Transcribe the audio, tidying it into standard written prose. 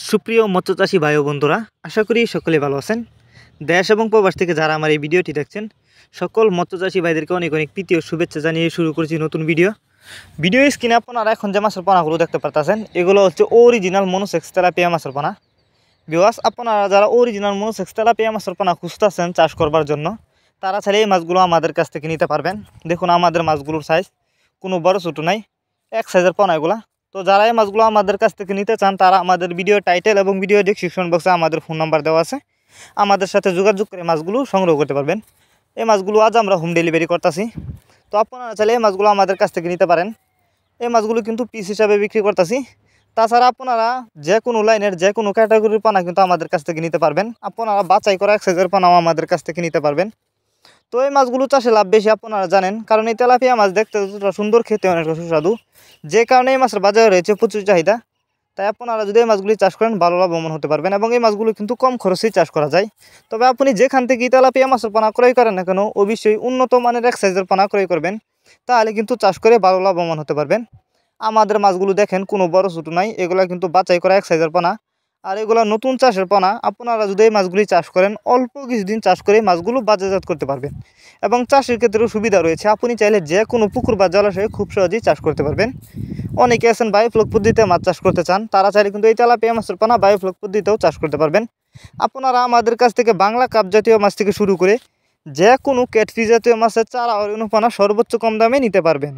সুপ্রিয় মৎস্যচাষী ভাই ও বন্ধুরা, আশা করি সকলে ভালো আছেন। দেশ এবং প্রবাস থেকে যারা আমার এই ভিডিওটি দেখছেন, সকল মৎস্যচাষী ভাইদেরকে অনেক অনেক প্রীতি ও শুভেচ্ছা জানিয়ে শুরু করেছি নতুন ভিডিও স্ক্রিনে আপনারা এখন যে মাছের পোনাগুলো দেখতে পারতেছেন, এগুলো হচ্ছে অরিজিনাল মনোসেক্স তেলাপিয়া মাছের পোনা। ভিউয়ার্স, আপনারা যারা অরিজিনাল মনোসেক্স তেলাপিয়া মাছের পোনা খুঁজতেছেন চাষ করবার জন্য, তারা চাইলে এই মাছগুলো আমাদের কাছ থেকে নিতে পারবেন। দেখুন আমাদের মাছগুলোর সাইজ কোনো বড় ছোটো নাই, এক সাইজের পোনা এগুলা। তো যারা এই মাছগুলো আমাদের কাছ থেকে নিতে চান, তারা আমাদের ভিডিও টাইটেল এবং ভিডিও ডেসক্রিপশন বক্সে আমাদের ফোন নাম্বার দেওয়া আছে, আমাদের সাথে যোগাযোগ করে মাছগুলো সংগ্রহ করতে পারবেন। এই মাছগুলো আজ আমরা হোম ডেলিভারি করতেছি। তো আপনারা চাইলে এই মাছগুলো আমাদের কাছ থেকে নিতে পারেন। এই মাছগুলো কিন্তু পিস হিসাবে বিক্রি করতেছি। তাছাড়া আপনারা যে কোনো লাইনের যে কোনো ক্যাটাগরির পানা কিন্তু আমাদের কাছ থেকে নিতে পারবেন। আপনারা বাছাই করা এক সাইজের পানাও আমাদের কাছ থেকে নিতে পারবেন। তো এই মাছগুলো চাষে লাভ বেশি আপনারা জানেন, কারণ এই তেলাপিয়া মাছ দেখতে যতটা সুন্দর, খেতে অনেকটা সুস্বাদু, যে কারণে এই মাছের বাজারে রয়েছে প্রচুর চাহিদা। তাই আপনারা যদি এই মাছগুলি চাষ করেন, ভালো লাভবান হতে পারবেন এবং এই মাছগুলো কিন্তু কম খরচেই চাষ করা যায়। তবে আপনি যেখান থেকে তেলাপিয়া মাছের পোনা ক্রয় করেন না কেন, অবশ্যই উন্নত মানের এক সাইজের পোনা ক্রয় করবেন, তাহলে কিন্তু চাষ করে ভালো লাভবান হতে পারবেন। আমাদের মাছগুলো দেখেন কোনো বড় ছোটো নাই, এগুলো কিন্তু বাছাই করা এক সাইজের পোনা। আর এগুলো নতুন চাষের পোনা। আপনারা যদি এই মাছগুলি চাষ করেন, অল্প কিছুদিন চাষ করে মাছগুলো বাজারজাত করতে পারবেন এবং চাষের ক্ষেত্রেও সুবিধা রয়েছে। আপনি চাইলে যে কোনো পুকুর বা জলাশয়ে খুব সহজেই চাষ করতে পারবেন। অনেকে আছেন বায়োফ্লক পদ্ধতিতে মাছ চাষ করতে চান, তারা চাইলে কিন্তু এই তেলাপিয়া মাছের পোনা বায়োফ্লক পদ্ধতিতেও চাষ করতে পারবেন। আপনারা আমাদের কাছ থেকে বাংলা কাপ জাতীয় মাছ থেকে শুরু করে যে কোনো ক্যাটফিশ জাতীয় মাছের চারা ও পোনা সর্বোচ্চ কম দামে নিতে পারবেন।